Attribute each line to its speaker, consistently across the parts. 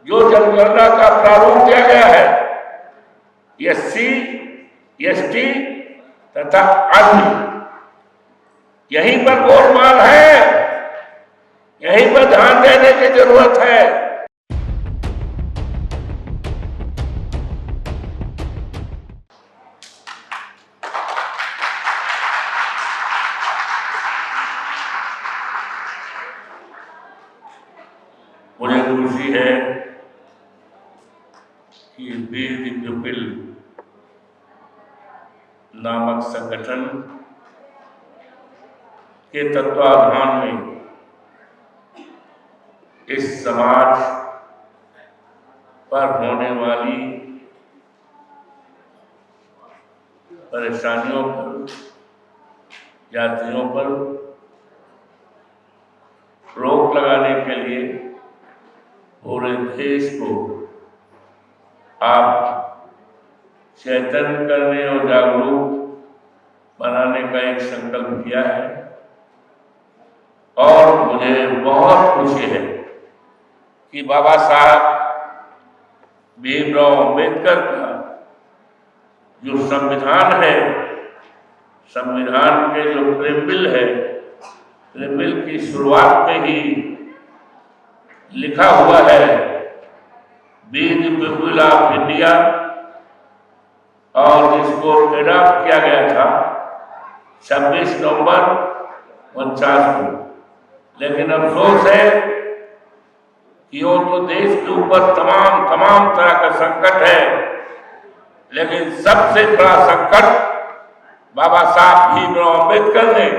Speaker 1: जो जनगणना का प्रारूप दिया गया है, SC, ST तथा अन्य, यहीं पर गोलमाल है, यहीं पर ध्यान देने की जरूरत है। मुझे खुशी है कि वीर द पीपल नामक संगठन के तत्वाधान में इस समाज पर होने वाली परेशानियों पर, जातियों पर रोक लगाने के लिए पूरे देश को आप चैतन्य करने और जागरूक बनाने का एक संकल्प किया है। और मुझे बहुत खुशी है कि बाबा साहब भीमराव अम्बेडकर का जो संविधान है, संविधान के जो प्रेम्बिल है, प्रेम्बिल की शुरुआत में ही लिखा हुआ है, we the people of India, और जिसको एडॉप्ट किया गया था 26 नवंबर 49 को। लेकिन अफसोस है कि वो तो देश के ऊपर तमाम तरह का संकट है, लेकिन सबसे बड़ा संकट बाबा साहब भीमराव अम्बेडकर ने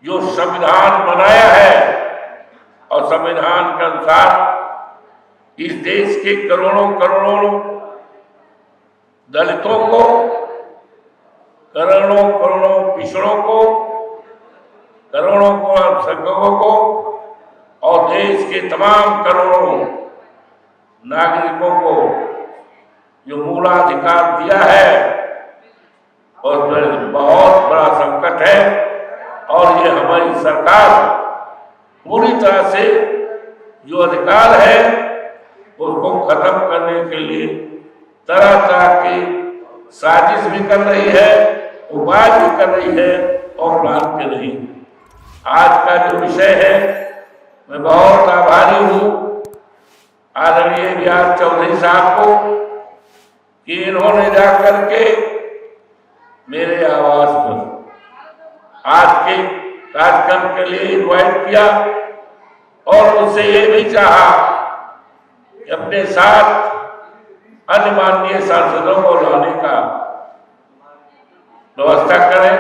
Speaker 1: जो संविधान बनाया है, और संविधान के अनुसार इस देश के करोड़ों दलितों को, करोड़ों पिछड़ों को, करोड़ों अल्पसंख्यकों को और देश के तमाम करोड़ों नागरिकों को जो मूलाधिकार दिया है, और बहुत बड़ा संकट है। और ये हमारी सरकार पूरी तरह से जो अधिकार है उसको खत्म करने के लिए तरह की साजिश भी कर रही है, उपाय भी कर रही है और प्लान कर रही है। आज का जो विषय है, मैं बहुत आभारी हूँ आदरणीय रियाज चौधरी साहब को कि इन्होंने जाकर के मेरे आवास पर आज के कार्यक्रम के लिए इनवाइट किया, और मुझसे ये भी चाहा कि अपने साथ अन्य माननीय सांसदों को लाने का व्यवस्था करें।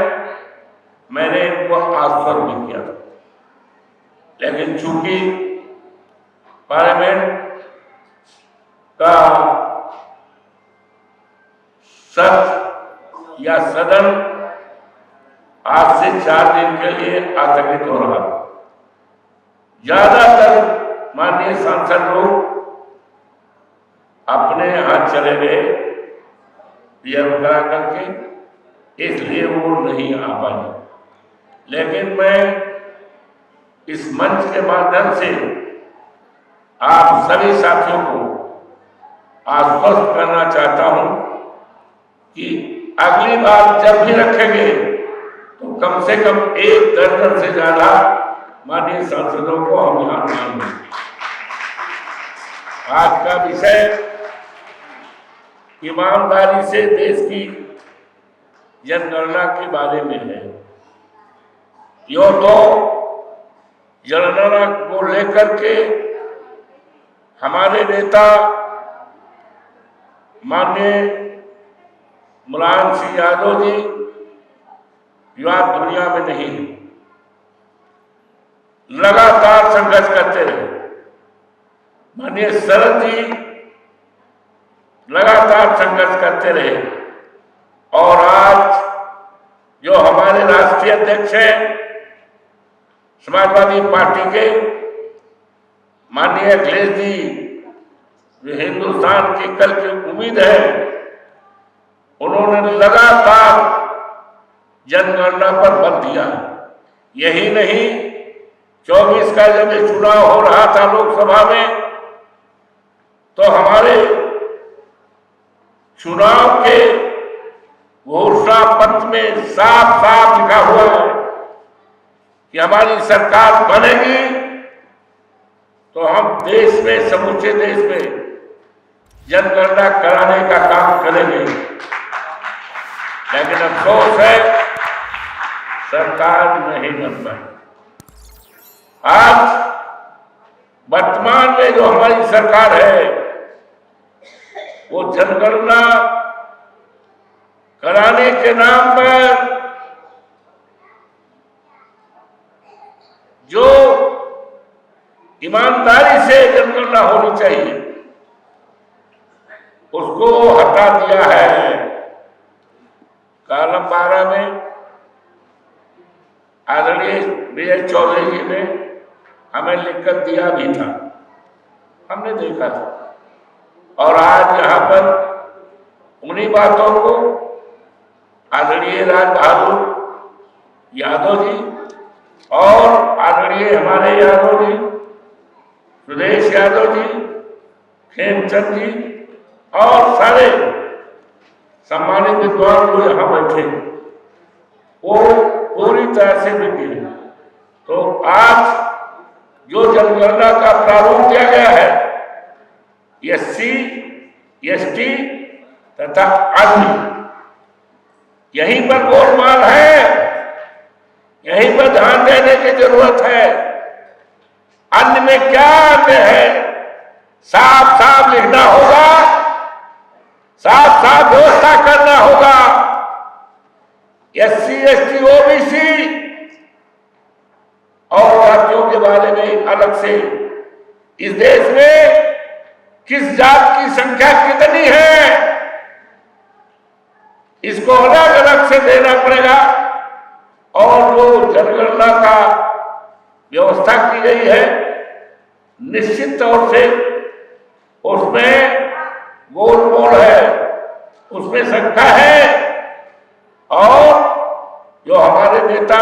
Speaker 1: मैंने इनको आश्वस्त भी किया था, लेकिन चूंकि पार्लियामेंट का सदन आज से 4 दिन के लिए स्थगित हो रहा। ज्यादातर माननीय सांसद लोग अपने यहाँ चले गए रिजर्व करा करके, इसलिए वो नहीं आ पाए। लेकिन मैं इस मंच के माध्यम से आप सभी साथियों को आश्वस्त करना चाहता हूं कि अगली बार जब भी रखेंगे तो कम से कम 1 दर्जन से ज्यादा माननीय सांसदों को हम यहाँ मानेंगे। आज का विषय ईमानदारी से देश की जनगणना के बारे में है। यो तो जनगणना को लेकर के हमारे नेता माननीय मुलायम सिंह यादव जी विवाद दुनिया में नहीं है, लगातार संघर्ष करते रहे। माननीय शरद जी लगातार संघर्ष करते रहे, और आज जो हमारे राष्ट्रीय अध्यक्ष हैं समाजवादी पार्टी के माननीय अखिलेश जी, जो हिंदुस्तान की कल की उम्मीद है, उन्होंने लगातार जनगणना पर बल दिया। यही नहीं, 24 का जब चुनाव हो रहा था लोकसभा में, तो हमारे चुनाव के घोषणा पत्र में साफ साफ लिखा हुआ है कि हमारी सरकार बनेगी तो हम देश में, समूचे देश में जनगणना कराने का काम करेंगे। लेकिन अफसोस है सरकार नहीं बन पाई। आज वर्तमान में जो हमारी सरकार है वो जनगणना कराने के नाम पर जो ईमानदारी से जनगणना होनी चाहिए उसको हटा दिया है। कॉलम 12 में आदरणीय विजय चौधरी जी ने हमें लिखकर दिया भी था, हमने देखा था। और आज यहाँ पर उन्हीं बातों को आदरणीय राज बहादुर यादव जी और आदरणीय हमारे यादव जी, सुदेश यादव जी, खेमचंद जी और सारे सम्मानित विद्वान जो यहाँ बैठे वो पूरी तरह से विज्ञ हैं। तो आज जो जनगणना का प्रारूप दिया गया है SC, ST तथा अन्य, यहीं पर गोलमाल है, यहीं पर ध्यान देने की जरूरत है। अन्य में क्या अन्य है साफ साफ लिखना होगा, साफ साफ व्यवस्था करना होगा। SC, ST, OBC और जातियों के बारे में अलग से इस देश में किस जात की संख्या कितनी है इसको अलग अलग से देना पड़ेगा। और जो जनगणना का व्यवस्था की गई है निश्चित तौर से उसमें गोलमोल है, उसमें शंका है। और जो हमारे नेता,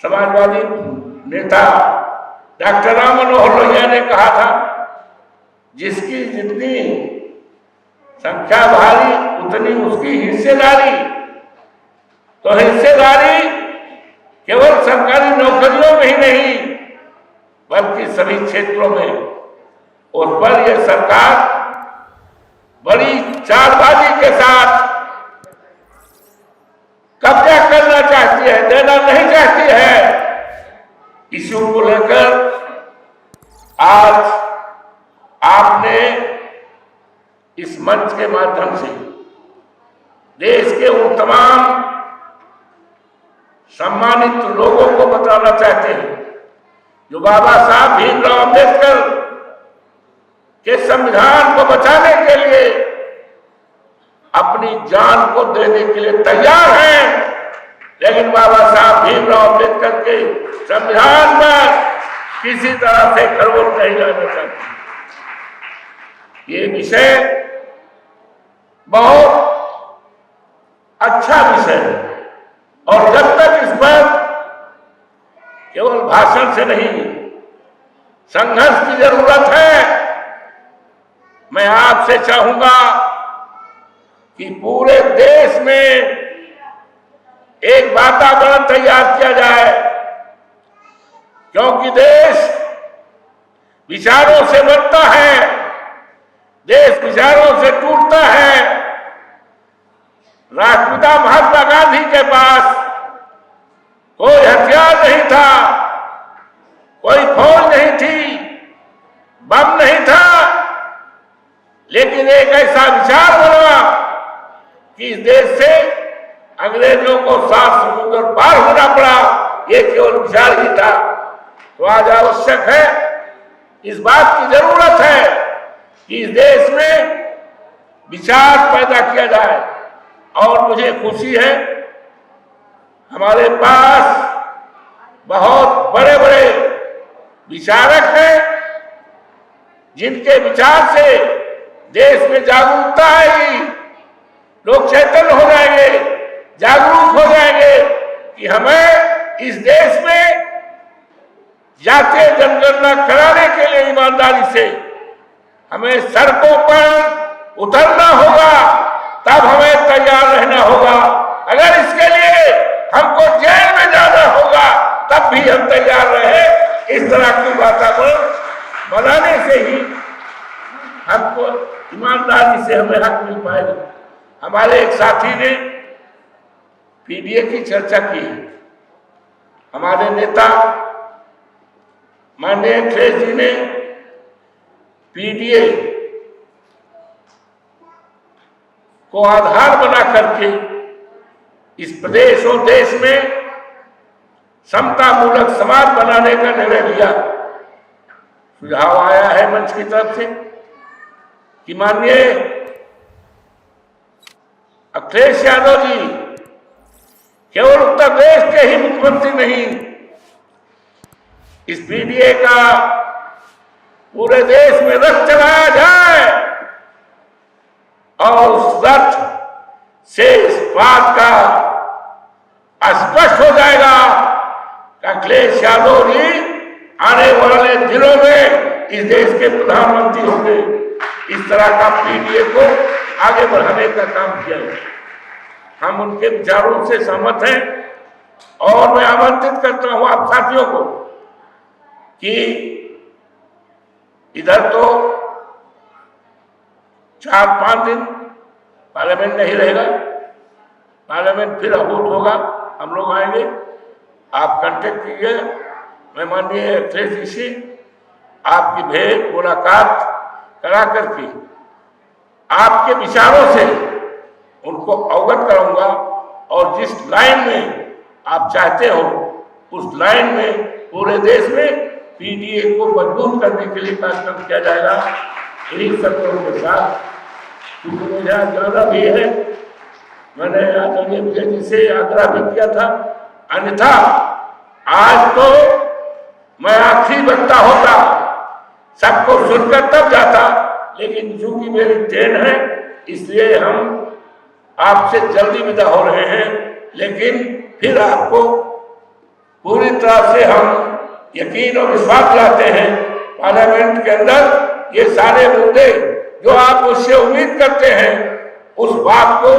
Speaker 1: समाजवादी नेता डॉक्टर राम मनोहर लोहिया ने कहा था जिसकी जितनी संख्या भारी उतनी उसकी हिस्सेदारी। तो हिस्सेदारी केवल सरकारी नौकरियों में ही नहीं बल्कि सभी क्षेत्रों में, उस पर यह सरकार बड़ी चालबाजी के साथ कब्जा करना चाहती है, देना नहीं चाहती है। इश्यू को लेकर आज आपने इस मंच के माध्यम से देश के उन तमाम सम्मानित लोगों को बताना चाहते हैं जो बाबा साहब भीमराव अंबेडकर के संविधान को बचाने के लिए अपनी जान को देने के लिए तैयार हैं, लेकिन बाबा साहब भीमराव अंबेडकर के संविधान पर किसी तरह से खरोच नहीं लाना चाहते। ये विषय बहुत अच्छा विषय है और जब तक इस पर केवल भाषण से नहीं संघर्ष की जरूरत है। मैं आपसे चाहूंगा कि पूरे देश में एक वातावरण तैयार किया जाए, क्योंकि देश विचारों से बनता है, देश विचारों से टूटता है। राष्ट्रपिता महात्मा गांधी के पास कोई हथियार नहीं था, कोई फौज नहीं थी, बम नहीं था, लेकिन एक ऐसा विचार बना कि इस देश से अंग्रेजों को 7 समुद्र पार होना पड़ा। ये केवल विचार ही था। तो आज आवश्यक है, इस बात की जरूरत है कि इस देश में विचार पैदा किया जाए। और मुझे खुशी है हमारे पास बहुत बड़े बड़े विचारक हैं जिनके विचार से देश में जागरूकता आएगी, लोग चैतन्य हो जाएंगे, जागरूक हो जाएंगे कि हमें इस देश में जातीय जनगणना कराने के लिए ईमानदारी से हमें सड़कों पर उतरना होगा, तब हमें तैयार रहना होगा। अगर इसके लिए हमको जेल में जाना होगा, तब भी हम तैयार रहे। इस तरह की वातावरण बनाने से ही हमको ईमानदारी से हमें हक मिल पाएगा। हमारे एक साथी ने पीडीए की चर्चा की है। हमारे नेता माननीय अखिलेश जी ने पीडीए को आधार बना करके इस प्रदेश और देश में समता मूलक समाज बनाने का निर्णय लिया। सुझाव आया है मंच की तरफ से कि माननीय अखिलेश यादव जी केवल उत्तर प्रदेश के ही मुख्यमंत्री नहीं, इस पीडीए का पूरे देश में रथ चलाया जाए और उस रथ से इस बात का स्पष्ट हो जाएगा कि अखिलेश यादव जी आने वाले दिनों में इस देश के प्रधानमंत्री होंगे। इस तरह का पीडीए को आगे बढ़ाने का काम किया है। हम उनके विचारों से सहमत हैं और मैं आमंत्रित करता हूं आप साथियों को कि इधर तो 4-5 दिन पार्लियामेंट नहीं रहेगा, पार्लियामेंट फिर आहूत होगा, हम लोग आएंगे। आप कांटेक्ट कीजिए, मैं माननीय अखिलेश जी से आपकी भेंट मुलाकात करा करके आपके विचारों से उनको अवगत कराऊंगा और जिस लाइन में आप चाहते हो उस लाइन में पूरे देश में पीडीए को मजबूत करने के लिए कार्यक्रम किया जाएगा। यही शर्तों के साथ क्योंकि मुझे जाना भी है, मैंने आदरणीय विजय जी से आग्रह भी किया था, अन्यथा आज तो मैं आखिरी वक्ता होता, सबको सुनकर तब जाता, लेकिन चूंकि मेरी ट्रेन है इसलिए हम आपसे जल्दी विदा हो रहे हैं। लेकिन फिर आपको पूरी तरह से हम यकीन और विश्वास दिलाते हैं पार्लियामेंट के अंदर ये सारे मुद्दे जो आप उससे उम्मीद करते हैं उस बात को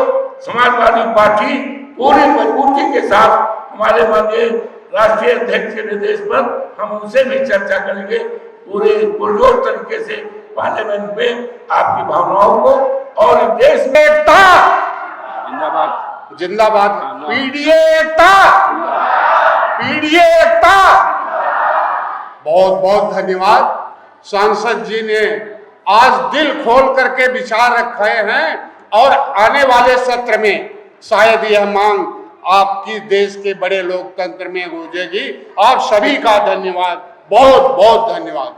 Speaker 1: समाजवादी पार्टी पूरी मजबूती के साथ हमारे माननीय राष्ट्रीय अध्यक्ष के निर्देश पर हम उनसे भी चर्चा करेंगे। पूरे पुरजोर तरीके से पार्लियामेंट में आपकी भावनाओं को और देश में एकता
Speaker 2: जिंदाबाद
Speaker 3: जिंदाबाद, पीडीए एकता, पीडीए एकता। बहुत बहुत धन्यवाद। सांसद जी ने आज दिल खोल करके विचार रखे हैं और आने वाले सत्र में शायद यह मांग आपकी देश के बड़े लोकतंत्र में गूंजेगी। आप सभी का धन्यवाद, बहुत बहुत धन्यवाद।